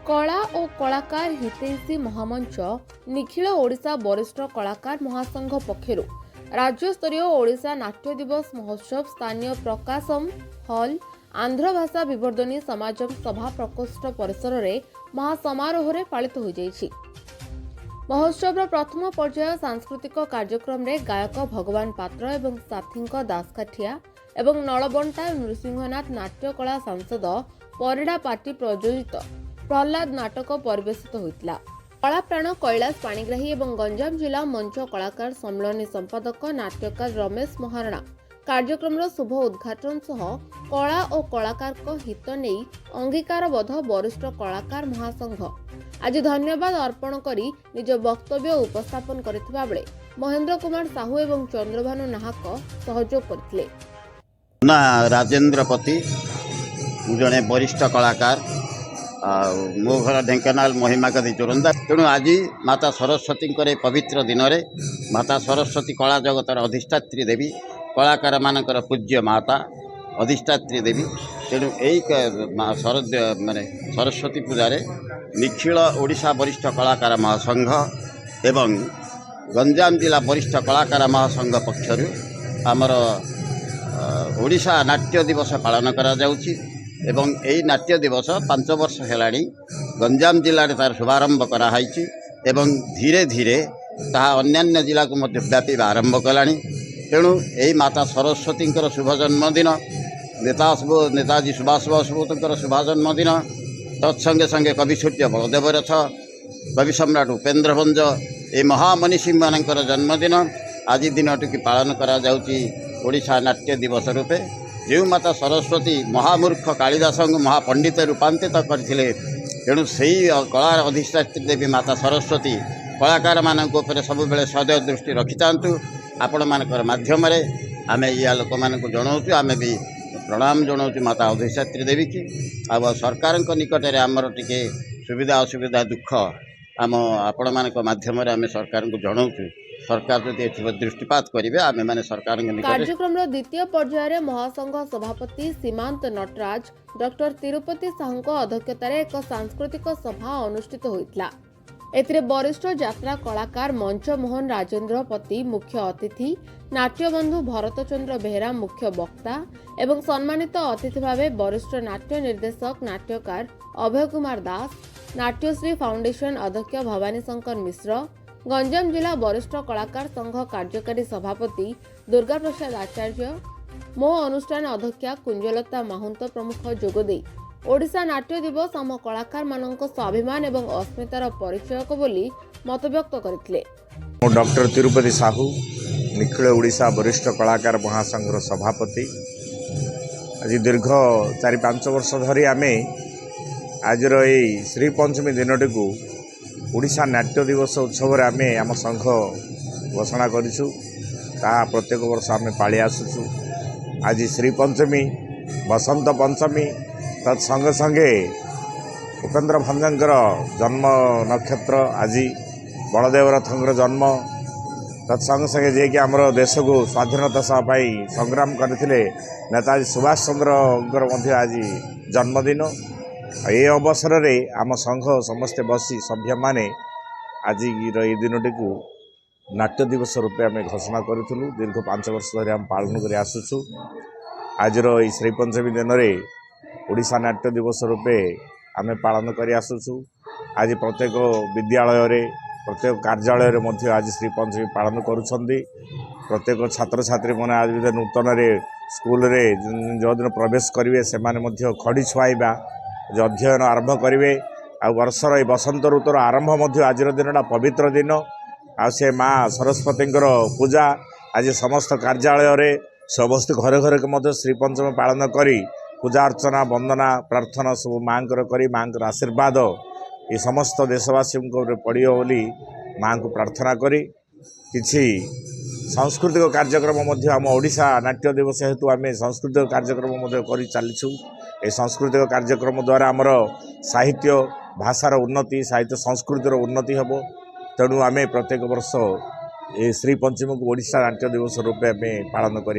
कला और कलाकार हितैषी महामंच निखिल ओडिशा वरिष्ठ कलाकार महासंघ पक्षर राज्य स्तरीय ओडिशा नाट्य दिवस महोत्सव स्थानीय प्रकाशम हॉल आंध्र भाषा विवर्धनी समाजम सभा प्रकोष्ठ परिसर में महासमारोह पालित हो जाइछि। महोत्सव प्रथम पर्याय सांस्कृतिक कार्यक्रम रे गायक भगवान पात्र एवं साथी दासकाठिया एवं नलबंटा नृसिंहनाथ नाट्यकला सांसद परिडा पार्टी प्रयोजित प्रहलाद नाटक परिवेशित होता। कलाप्राण कैलाश पाणिग्राही एवं गंजाम जिला मंच कलाकार सम्मेलनी संपादक नाट्यकार रमेश महाराणा कार्यक्रम शुभ उद्घाटन सह कला और कलाकार हित नहीं अंगीकारबद्ध वरिष्ठ कलाकार महासंघ आज धन्यवाद अर्पण करी निज वक्तव्य उपस्थापन करथिबा बेले महेंद्र कुमार साहू एवं चंद्रभानु नाहक सहयोग करथिले। ना राजेंद्र पति जड़े वरिष्ठ कलाकार मो घर ढेंकानाल महिमा कदी चोरंदा तेणु आज माता सरस्वती पवित्र दिन में माता सरस्वती कला जगतर अधिष्ठात्री देवी कलाकार मानकर पूज्य माता अधिष्ठात्री देवी तेणु यही माने सरस्वती पूजा निखिल ओडिशा वरिष्ठ कलाकार महासंघ एवं गंजाम जिला वरिष्ठ कलाकार महासंघ पक्षर आमर ओडिशा नाट्य दिवस पालन करा जाउछि एवं यही नाट्य दिवस 5 वर्ष हेलाणी गंजाम जिले में तार शुभारंभ कराई एवं धीरे धीरे ताहा अन्यान्य जिला को मध्य व्यापी आरंभ कलानी। तेणु यही माता सरस्वती शुभ जन्मदिन नेताजी सुभाष बोसଙ୍କର शुभ जन्मदिन तत्संगे संगे कवि सूर्य बलदेव रथ कवि सम्राट उपेन्द्र भंज ये महामनीषी मानकर जन्मदिन आज दिनटी की पालन करा जाउछि ओडिशा नाट्य दिवस रूपे जो माता सरस्वती महामूर्ख कालिदास महापंडित रूपांतरित करथिले। तेणु से कला अधिष्ठात्री देवी माता सरस्वती कलाकार मानक सब बेले सदैव दृष्टि रखि थांतु। आपण मानकर माध्यम आम या लोक मान जनाऊँ आम भी प्रणाम जनाऊँ माता अधिष्ठात्री देवी की अब सरकार निकट में आमर टिके सुविधा असुविधा दुख आम आपण मानक माध्यम आम सरकार को जनाऊँ सरकार जो दृष्टिपात करेंगे आम मैंने सरकार कार्यक्रम द्वितीय पर्यायर महासंघ सभापति सीमांत नटराज डॉक्टर तिरुपति साहू अध्यक्षतार एक सांस्कृतिक सभा अनुष्ठित होता। एथिरे वरिष्ठ यात्रा कलाकार मंच मोहन राजेंद्र पति मुख्य अतिथि नाट्यबंधु भरतचंद्र बेहेरा मुख्य वक्ता एवं सम्मानित अतिथि भावे वरिष्ठ नाट्य निर्देशक नाट्यकार अभय कुमार दास नाट्यश्री फाउंडेशन अध्यक्ष भवानी शंकर मिश्र गंजाम जिला वरिष्ठ कलाकार संघ कार्यकारी सभापति दुर्गा प्रसाद आचार्य मो अनुष्ठान अध्यक्षा कुंजलता माहुंत प्रमुख जोगदे ओडिशा नाट्य दिवस आम कलाकार मानक स्वाभिमान एवं अस्मितार परिचयक बोली मत व्यक्त करथिले। डॉक्टर तिरुपति साहू निखिल ओडिशा वरिष्ठ कलाकार महासंघर सभापति आज दीर्घ 4-5 वर्ष धरी आमे आज श्री पंचमी दिनटी को ओडिशा नाट्य दिवस उत्सव आम आम संघ घोषणा करूँ प्रत्येक वर्ष आम पाली आसुचु। आज श्री पंचमी बसंत पंचमी तत्संगे संगे उपेन्द्र भंजर जन्म नक्षत्र आज बलदेव रथंकर जन्म तत्संगे संगे जे कि आमर देश को स्वाधीनता सहाय संग्राम करते नेताजी सुभाष चंद्र आज जन्मदिन। ये अवसर में आम संघ समस्ते बसी सभ्य माने आज ये दिनटी को नाट्य दिवस रूपे आम घोषणा करूँ। दीर्घ 5 वर्ष धरी आम पालन कर आसुचु। आज श्री पंचमी दिन में ओडिशा नाट्य दिवस रूपे आम पालन कर आसुचु। आज प्रत्येक विद्यालय प्रत्येक कार्यालय आज श्री पंचमी पालन करुछंदी। प्रत्येक छात्र छात्री मैंने आज नूतन स्कूल रे जो दिन प्रवेश करेंगे से खड़ी छुआइबा जो अध्ययन आरंभ करेंगे आ वर्षर बसंत ऋतुर आरंभ आज दिन पवित्र दिन आ से माँ सरस्वती पूजा आज समस्त कार्यालय समस्त घरे घरे के श्री पंचमी पालन करी पूजा अर्चना वंदना प्रार्थना सब माँ करी माँ आशीर्वाद ये समस्त देशवासी पड़ो बोली माँ को प्रार्थना करी किछि सांस्कृतिक कार्यक्रम आम ओडिशा नाट्य दिवस हेतु आम सांस्कृतिक कार्यक्रम कर चलीछू। ए सांस्कृतिक कार्यक्रम द्वारा आमर साहित्य भाषार उन्नति साहित्य संस्कृतिर उन्नति हेबो। तेणु आम प्रत्येक वर्ष ए श्री पंचमी को ओडिशा नाट्य दिवस रूपे आम पालन कर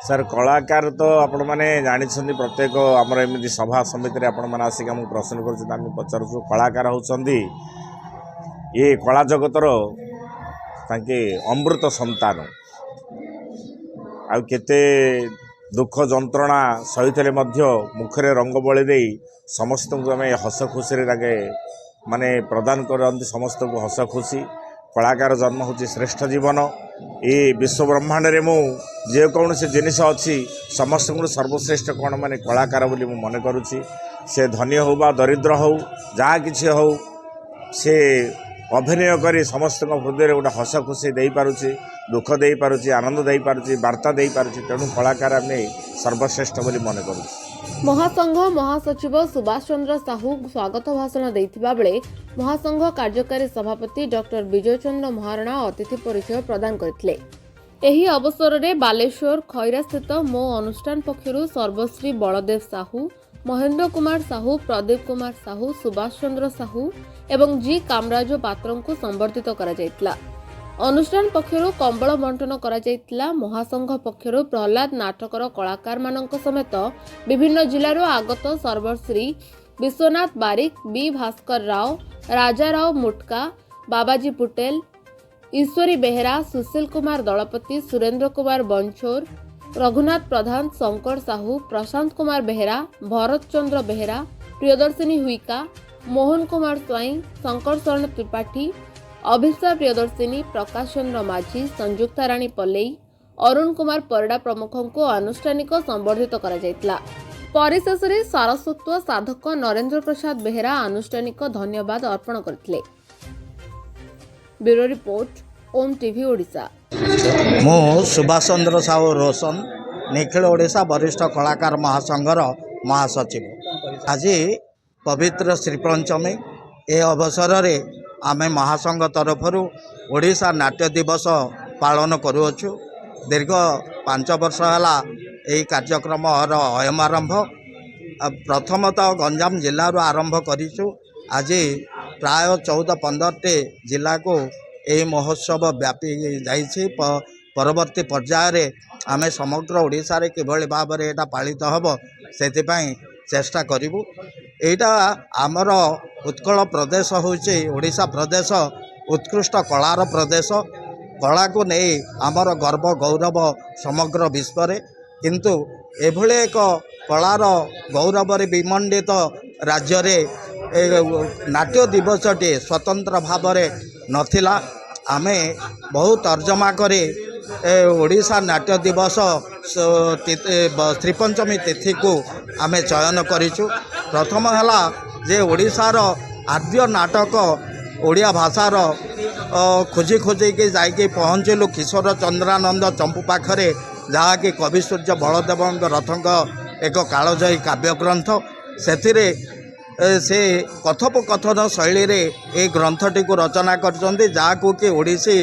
सर कलाकार तो आपण मैंने जानी प्रत्येक आमर एमती सभा समिति आपण मैंने आसिक आमको प्रश्न कर पचारूँ कलाकार होती ये कला जगतर तांके अमृत संतान आते दुख जंत्रणा सही मुखरे रंग बड़ी दे समस्त को आम हस खुशी माने प्रदान करती समस्त को हस खुशी कलाकार जन्म हूँ श्रेष्ठ जीवन ये विश्व ब्रह्मांड रे मु जेकोसी जिनिस अच्छी समस्त को सर्वश्रेष्ठ कौन माने कलाकार बोली मु मन करुच्ची से धनी हो बा दरिद्र हो जहाँ किसी हो से अभिनय करी समस्त हृदय गोटे हस खुशी दे पारुची दुख दे पारुची आनंद दे पारुची वार्ता दे पारुची तेणु कलाकार आम सर्वश्रेष्ठ बोली मन करुच्ची। महासंघ महासचिव सुभाष चंद्र साहू स्वागत भाषण देथिबा बेले महासंघ कार्यकारी सभापति डॉक्टर विजय चंद्र महाराणा अतिथि परिचय प्रदान करथिले। एही अवसर में बालेश्वर खैरा स्थित मो अनुष्ठान पक्षरु सर्वश्री बलदेव साहू महेंद्र कुमार साहू प्रदीप कुमार साहू सुभाष चंद्र साहू एवं जी कामराज पात्र को संबर्धित करा जायतिला। अनुष्ठान पक्षरु कंबल बंटन करा जायतिला। महासंघ पक्षरु प्रहलाद नाटकर कलाकार मानक समेत विभिन्न जिल्लारो आगत सर्वश्री विश्वनाथ बारिक बी भास्कर राव राजा राव मुटका बाबाजी पुटेल ईश्वरी बेहरा सुशील कुमार दलपति सुरेंद्र कुमार बंछोर रघुनाथ प्रधान शंकर साहू प्रशांत कुमार बेहरा भरत चंद्र बेहरा प्रियदर्शिनी हुईका मोहन कुमार स्वाई शंकर शरण त्रिपाठी अभिषा प्रियदर्शिनी प्रकाश चंद्र माझी संयुक्ता राणी पल्लई अरुण कुमार परिडा प्रमुख को आनुष्ठानिक संबर्धित करा जायतिला। परिशेष में सारस्वत साधक नरेंद्र प्रसाद बेहरा आनुष्ठानिक धन्यवाद अर्पण करथिले। ब्यूरो रिपोर्ट ओम टीवी ओडिशा। मु सुभाष चंद्र साहू रोशन निखिल ओडिशा वरिष्ठ कलाकार महासंघर महासचिव। आज पवित्र श्री पंचमी ए अवसर में आम महासंघ तरफ ओडिशा नाट्य दिवस पालन करुअछु। दीर्घ 5 वर्ष है यही कार्यक्रम अयम आरंभ प्रथमतः गंजाम जिल्ला आरंभ करूँ। आज प्राय 14-15 जिला को यही महोत्सव व्यापी जाइए। परवर्ती पर्यायर आम समग्र ओडिशा रे किभली भाव में यहाँ पालित हम से चेष्टा करूँ। यहाँ आमर उत्कल प्रदेश होची ओडिशा प्रदेश उत्कृष्ट कलार प्रदेश। कला को नहीं आमर गर्व गौरव समग्र विश्व रे किंतु एभले एक कलार गौरव विमंडित राज्य रे नाट्य दिवसटी स्वतंत्र भाव में नथिला। आमे बहुत तर्जमा करे ओडिशा नाट्य दिवस श्रीपंचमी तिथि को आमे चयन करिछु। प्रथम हला जे ओडिशार आद्य नाटक ओडिया भाषार खोजी खोजी के जाइके पहुँचलु किशोर चंद्रानंद चंपू पाखरे जहाँकि कवि सूर्य बलदेव रथंक एक कालजयी काव्यग्रंथ से से कथोपकथन शैली रे ए ग्रंथटी को रचना करछन्ती जाको कि ओडिसी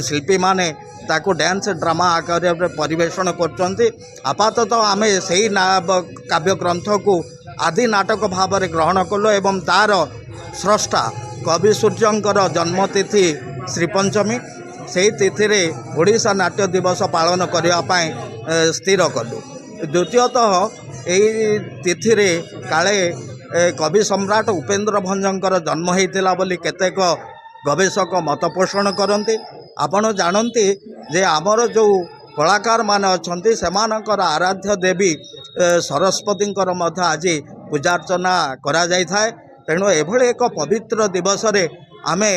शिल्पी माने ताको डांस ड्रामा आकार परिवेषण करछन्ती। आपाततः आमे सेही काव्य ग्रंथ को आदि नाटक भाव में ग्रहण कलु एवं तार स्रष्टा कवि सूर्यंकर जन्मतिथि श्रीपंचमी से तिथि रे ओडिशा नाट्य दिवस पालन करने स्थिर कलु। द्वितीयतः यही तिथि रे काले कवि सम्राट उपेन्द्र भंजंकर जन्म होता बोली केतेक गवेषक मत पोषण करते। आपण जानती जे आमर जो कलाकार माने अछंती सेमानकर आराध्य देवी सरस्वतींकर मध्य आज पूजार्चना करा जाय थाए। तेणु एभली एक पवित्र दिवस रे आमे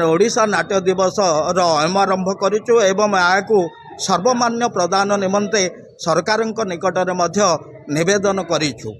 ओडिशा नाट्य दिवस अयमारंभ करिचु एवं याकू सर्वमान्य प्रदान निमंते सरकारक निकट में निवेदन करिचु।